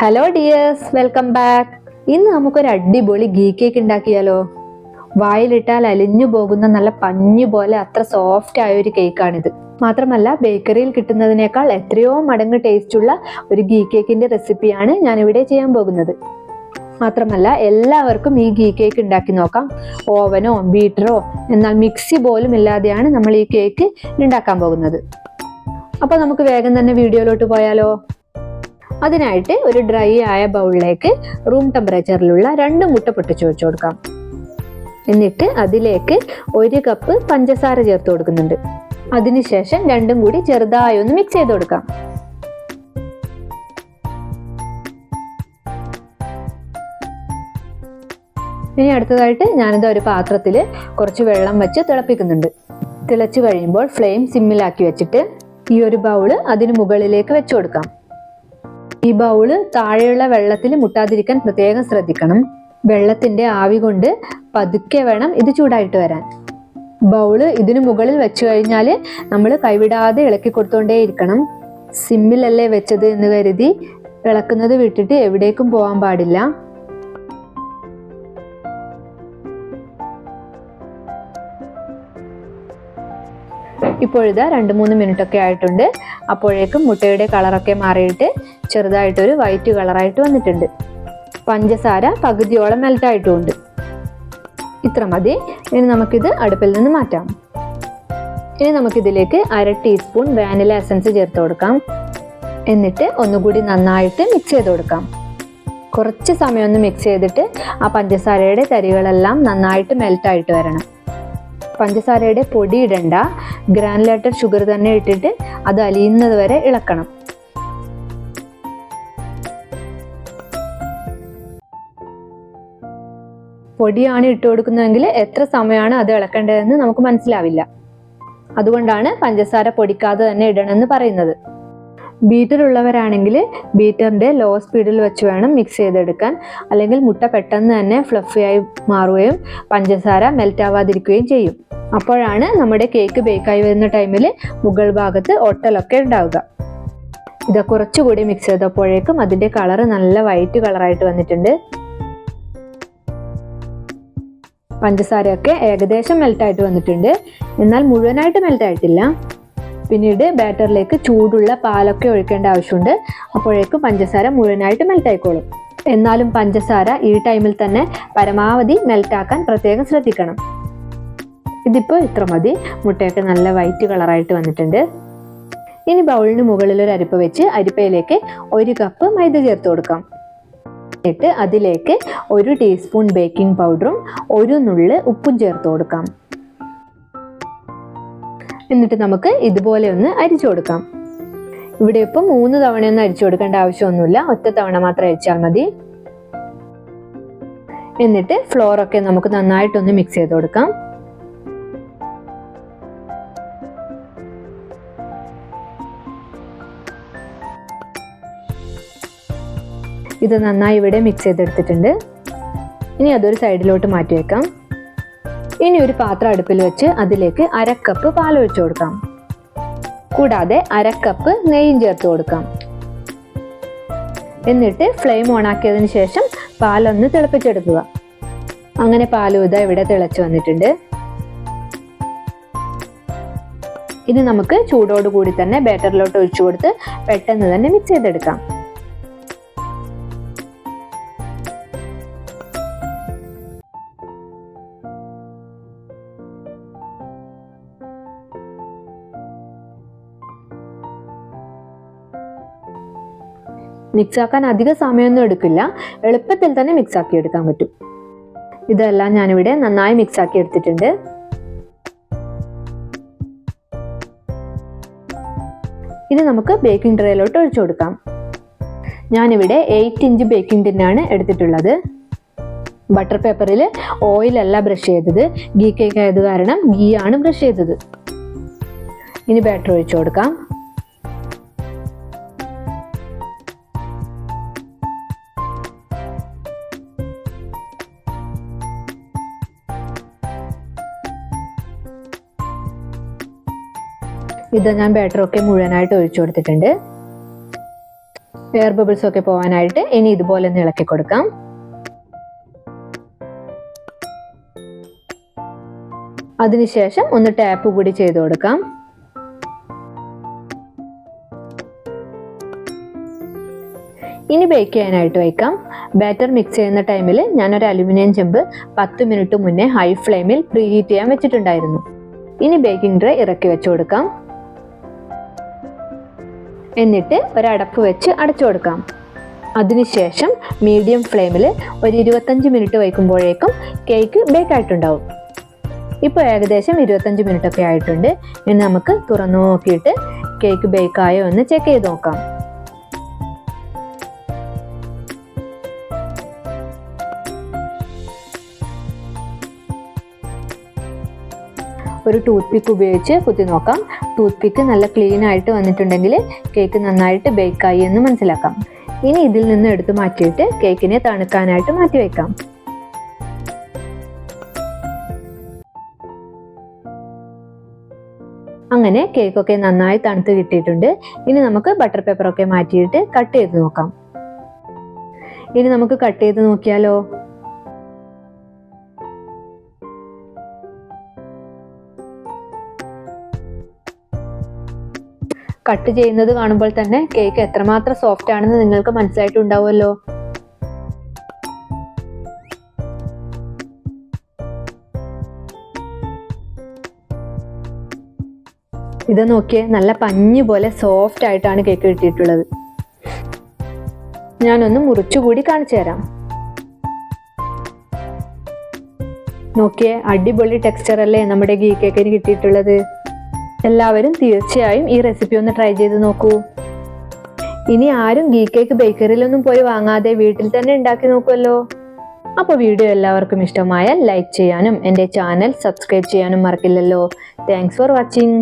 Hello dears, welcome back. ഇന്ന് നമുക്കൊരു അടിപൊളി ഗീ കേക്ക് ഉണ്ടാക്കിയാലോ? വായിലിട്ടാൽ അലിഞ്ഞു പോകുന്ന നല്ല പഞ്ഞു പോലെ അത്ര സോഫ്റ്റ് ആയ ഒരു കേക്കാണിത്. മാത്രമല്ല ബേക്കറിയിൽ കിട്ടുന്നതിനേക്കാൾ എത്രയോ മടങ്ങ് ടേസ്റ്റുള്ള ഒരു ഗീ കേക്കിന്റെ റെസിപ്പിയാണ് ഞാനിവിടെ ചെയ്യാൻ പോകുന്നത്. മാത്രമല്ല എല്ലാവർക്കും ഈ ഗീ കേക്ക് ഉണ്ടാക്കി നോക്കാം. ഓവനോ ബീറ്ററോ എന്നാൽ മിക്സി പോലും ഇല്ലാതെയാണ് നമ്മൾ ഈ കേക്ക് ഉണ്ടാക്കാൻ പോകുന്നത്. അപ്പൊ നമുക്ക് വേഗം തന്നെ വീഡിയോയിലോട്ട് പോയാലോ? അതിനായിട്ട് ഒരു ഡ്രൈ ആയ ബൗളിലേക്ക് റൂം ടെമ്പറേച്ചറിലുള്ള 2 മുട്ട പൊട്ടിച്ചു വെച്ചു കൊടുക്കാം. എന്നിട്ട് അതിലേക്ക് 1 കപ്പ് പഞ്ചസാര ചേർത്ത് കൊടുക്കുന്നുണ്ട്. അതിനുശേഷം രണ്ടും കൂടി ചെറുതായി ഒന്ന് മിക്സ് ചെയ്ത് കൊടുക്കാം. ഇനി അടുത്തതായിട്ട് ഞാനിത് ഒരു പാത്രത്തിൽ കുറച്ച് വെള്ളം വെച്ച് തിളപ്പിക്കുന്നുണ്ട്. തിളച്ചു കഴിയുമ്പോൾ ഫ്ലെയിം സിമ്മിലാക്കി വെച്ചിട്ട് ഈ ഒരു ബൗള് അതിന് മുകളിലേക്ക് വെച്ചു കൊടുക്കാം. ഈ ബൗള് താഴെയുള്ള വെള്ളത്തിൽ മുട്ടാതിരിക്കാൻ പ്രത്യേകം ശ്രദ്ധിക്കണം. വെള്ളത്തിന്റെ ആവി കൊണ്ട് പതുക്കെ വേണം ഇത് ചൂടായിട്ട് വരാൻ. ബൗള് ഇതിനു മുകളിൽ വെച്ചു കഴിഞ്ഞാൽ നമ്മൾ കൈവിടാതെ ഇളക്കി കൊടുത്തോണ്ടേയിരിക്കണം. സിമ്മിലല്ലേ വെച്ചത് എന്ന് കരുതി ഇളക്കുന്നത് വിട്ടിട്ട് എവിടേക്കും പോകാൻ പാടില്ല. ഇപ്പോഴിതാ 2-3 മിനിറ്റ് ഒക്കെ ആയിട്ടുണ്ട്. അപ്പോഴേക്കും മുട്ടയുടെ കളറൊക്കെ മാറിയിട്ട് ചെറുതായിട്ടൊരു വൈറ്റ് കളറായിട്ട് വന്നിട്ടുണ്ട്. പഞ്ചസാര പകുതിയോളം മെൽറ്റായിട്ടുമുണ്ട്. ഇത്ര മതി. ഇനി നമുക്കിത് അടുപ്പിൽ നിന്ന് മാറ്റാം. ഇനി നമുക്കിതിലേക്ക് 1/2 ടീസ്പൂൺ വാനില എസൻസ് ചേർത്ത് കൊടുക്കാം. എന്നിട്ട് ഒന്നുകൂടി നന്നായിട്ട് മിക്സ് ചെയ്ത് കൊടുക്കാം. കുറച്ച് സമയം ഒന്ന് മിക്സ് ചെയ്തിട്ട് ആ പഞ്ചസാരയുടെ തരികളെല്ലാം നന്നായിട്ട് മെൽറ്റായിട്ട് വരണം. പഞ്ചസാരയുടെ പൊടി ഇടണ്ട, ഗ്രാനുലേറ്റഡ് ഷുഗർ തന്നെ ഇട്ടിട്ട് അത് അലിയുന്നത് വരെ ഇളക്കണം. പൊടിയാണ് ഇട്ട് കൊടുക്കുന്നതെങ്കിൽ എത്ര സമയമാണ് അത് ഇളക്കേണ്ടതെന്ന് നമുക്ക് മനസ്സിലാവില്ല. അതുകൊണ്ടാണ് പഞ്ചസാര പൊടിക്കാതെ തന്നെ ഇടണമെന്ന് പറയുന്നത്. ബീറ്റർ ഉള്ളവരാണെങ്കിൽ ബീറ്ററിന്റെ ലോ സ്പീഡിൽ വെച്ച് വേണം മിക്സ് ചെയ്തെടുക്കാൻ. അല്ലെങ്കിൽ മുട്ട പെട്ടെന്ന് തന്നെ ഫ്ലഫിയായി മാറുകയും പഞ്ചസാര മെൽറ്റ് ആവാതിരിക്കുകയും ചെയ്യും. അപ്പോഴാണ് നമ്മുടെ കേക്ക് ബേക്കായി വരുന്ന ടൈമിൽ മുകൾ ഭാഗത്ത് ഒട്ടലൊക്കെ ഉണ്ടാവുക. ഇത് കുറച്ചുകൂടി മിക്സ് ചെയ്തപ്പോഴേക്കും അതിന്റെ കളറ് നല്ല വൈറ്റ് കളറായിട്ട് വന്നിട്ടുണ്ട്. പഞ്ചസാരയൊക്കെ ഏകദേശം മെൽറ്റായിട്ട് വന്നിട്ടുണ്ട്, എന്നാൽ മുഴുവനായിട്ട് മെൽറ്റ് ആയിട്ടില്ല. പിന്നീട് ബാറ്ററിലേക്ക് ചൂടുള്ള പാലൊക്കെ ഒഴിക്കേണ്ട ആവശ്യമുണ്ട്. അപ്പോഴേക്കും പഞ്ചസാര മുഴുവനായിട്ട് മെൽറ്റ് ആയിക്കോളും. എന്നാലും പഞ്ചസാര ഈ ടൈമിൽ തന്നെ പരമാവധി മെൽറ്റാക്കാൻ പ്രത്യേകം ശ്രദ്ധിക്കണം. ഇതിപ്പോൾ ഇത്ര മതി. മുട്ടയൊക്കെ നല്ല വൈറ്റ് കളറായിട്ട് വന്നിട്ടുണ്ട്. ഇനി ബൗളിന് മുകളിൽ ഒരു അരിപ്പ വെച്ച് അരിപ്പയിലേക്ക് 1 കപ്പ് മൈദ ചേർത്ത് കൊടുക്കാം. എന്നിട്ട് അതിലേക്ക് 1 ടീസ്പൂൺ ബേക്കിംഗ് പൗഡറും 1 നുള്ള് ഉപ്പും ചേർത്ത് കൊടുക്കാം. എന്നിട്ട് നമുക്ക് ഇതുപോലെ ഒന്ന് അരിച്ചു കൊടുക്കാം. ഇവിടെ ഇപ്പം 3 തവണയൊന്നും അരിച്ചു കൊടുക്കേണ്ട ആവശ്യമൊന്നുമില്ല, ഒറ്റ തവണ മാത്രം അരിച്ചാൽ മതി. എന്നിട്ട് ഫ്ലോറൊക്കെ നമുക്ക് നന്നായിട്ടൊന്ന് മിക്സ് ചെയ്ത് കൊടുക്കാം. ഇത് നന്നായി ഇവിടെ മിക്സ് ചെയ്തെടുത്തിട്ടുണ്ട്. ഇനി അതൊരു സൈഡിലോട്ട് മാറ്റി വെക്കാം. ഇനി ഒരു പാത്രം അടുപ്പിൽ വെച്ച് അതിലേക്ക് 1/2 കപ്പ് പാൽ ഒഴിച്ചു കൊടുക്കാം. കൂടാതെ 1/2 കപ്പ് നെയ്യും ചേർത്ത് കൊടുക്കാം. എന്നിട്ട് ഫ്ലെയിം ഓൺ ആക്കിയതിന് ശേഷം പാലൊന്ന് തിളപ്പിച്ചെടുക്കുക. അങ്ങനെ പാലും ഇതാ ഇവിടെ തിളച്ചു വന്നിട്ടുണ്ട്. ഇനി നമുക്ക് ചൂടോടുകൂടി തന്നെ ബാറ്ററിലോട്ട് ഒഴിച്ചു കൊടുത്ത് പെട്ടെന്ന് തന്നെ മിക്സ് ചെയ്തെടുക്കാം. മിക്സ് ആക്കാൻ അധിക സമയമൊന്നും എടുക്കില്ല, എളുപ്പത്തിൽ തന്നെ മിക്സ് ആക്കി എടുക്കാൻ പറ്റും. ഇതെല്ലാം ഞാനിവിടെ നന്നായി മിക്സ് ആക്കി എടുത്തിട്ടുണ്ട്. ഇനി നമുക്ക് ബേക്കിംഗ് ട്രേയിലോട്ട് ഒഴിച്ചു കൊടുക്കാം. ഞാനിവിടെ 8 ഇഞ്ച് ബേക്കിംഗ് ടിന്നാണ് എടുത്തിട്ടുള്ളത്. ബട്ടർ പേപ്പറിൽ ഓയിലല്ല ബ്രഷ് ചെയ്തത്, ഗീ കേക്ക് ആയത് കാരണം ഗീ ആണ് ബ്രഷ് ചെയ്തത്. ഇനി ബാറ്റർ ഒഴിച്ചു കൊടുക്കാം. ഇത് ഞാൻ ബാറ്ററൊക്കെ മുഴുവനായിട്ട് ഒഴിച്ചു കൊടുത്തിട്ടുണ്ട്. എയർ ബബിൾസ് ഒക്കെ പോകാനായിട്ട് ഇനി ഇതുപോലെ ഒന്ന് ഇളക്കി കൊടുക്കാം. അതിനുശേഷം ഒന്ന് ടാപ്പ് കൂടി ചെയ്ത് കൊടുക്കാം. ഇനി ബേക്ക് ചെയ്യാനായിട്ട് വയ്ക്കാം. ബാറ്റർ മിക്സ് ചെയ്യുന്ന ടൈമിൽ ഞാനൊരു അലുമിനിയം ചെമ്പ് 10 മിനിറ്റ് മുന്നേ ഹൈ ഫ്ലെയിമിൽ പ്രീ ഹീറ്റ് ചെയ്യാൻ വെച്ചിട്ടുണ്ടായിരുന്നു. ഇനി ബേക്കിംഗ് ട്രേ ഇറക്കി വെച്ചു കൊടുക്കാം. എന്നിട്ട് ഒരടപ്പ് വെച്ച് അടച്ചു കൊടുക്കാം. അതിനുശേഷം മീഡിയം ഫ്ലെയിമിൽ ഒരു 25 മിനിറ്റ് വയ്ക്കുമ്പോഴേക്കും കേക്ക് ബേക്ക് ആയിട്ടുണ്ടാവും. ഇപ്പോൾ ഏകദേശം 25 മിനിറ്റ് ഒക്കെ ആയിട്ടുണ്ട്. ഇനി നമുക്ക് തുറന്നു നോക്കിയിട്ട് കേക്ക് ബേക്കായോ എന്ന് ചെക്ക് ചെയ്ത് നോക്കാം. ഒരു ടൂത്ത് പിക്ക് ഉപയോഗിച്ച് കുത്തി നോക്കാം. ടൂത്ത് പിക്ക് നല്ല ക്ലീൻ ആയിട്ട് വന്നിട്ടുണ്ടെങ്കിൽ കേക്ക് നന്നായിട്ട് ബേക്കായി എന്ന് മനസ്സിലാക്കാം. ഇനി ഇതിൽ നിന്ന് എടുത്തു മാറ്റിയിട്ട് കേക്കിനെ തണുക്കാനായിട്ട് മാറ്റി വെക്കാം. അങ്ങനെ കേക്കൊക്കെ നന്നായി തണുത്ത് കിട്ടിയിട്ടുണ്ട്. ഇനി നമുക്ക് ബട്ടർ പേപ്പറൊക്കെ മാറ്റിയിട്ട് കട്ട് ചെയ്ത് നോക്കാം. ഇനി നമുക്ക് കട്ട് ചെയ്ത് നോക്കിയാലോ. കട്ട് ചെയ്യുന്നത് കാണുമ്പോൾ തന്നെ കേക്ക് എത്രമാത്രം സോഫ്റ്റ് ആണെന്ന് നിങ്ങൾക്ക് മനസ്സിലായിട്ടുണ്ടാവുമല്ലോ. ഇത് നോക്കിയേ, നല്ല പഞ്ഞി പോലെ സോഫ്റ്റ് ആയിട്ടാണ് കേക്ക് കിട്ടിയിട്ടുള്ളത്. ഞാനൊന്ന് മുറിച്ചുകൂടി കാണിച്ചു തരാം. നോക്കിയേ, അടിപൊളി ടെക്സ്ചർ അല്ലേ നമ്മുടെ ഗീ കേക്കിന് കിട്ടിയിട്ടുള്ളത്. എല്ലാവരും തീർച്ചയായും ഈ റെസിപ്പി ഒന്ന് ട്രൈ ചെയ്ത് നോക്കൂ. ഇനി ആരും ഗീ കേക്ക് ബേക്കറിയിലൊന്നും പോയി വാങ്ങാതെ വീട്ടിൽ തന്നെ ഉണ്ടാക്കി നോക്കുമല്ലോ. അപ്പോൾ വീഡിയോ എല്ലാവർക്കും ഇഷ്ടമായാൽ ലൈക്ക് ചെയ്യാനും എൻ്റെ ചാനൽ സബ്സ്ക്രൈബ് ചെയ്യാനും മറക്കില്ലല്ലോ. Thanks for watching.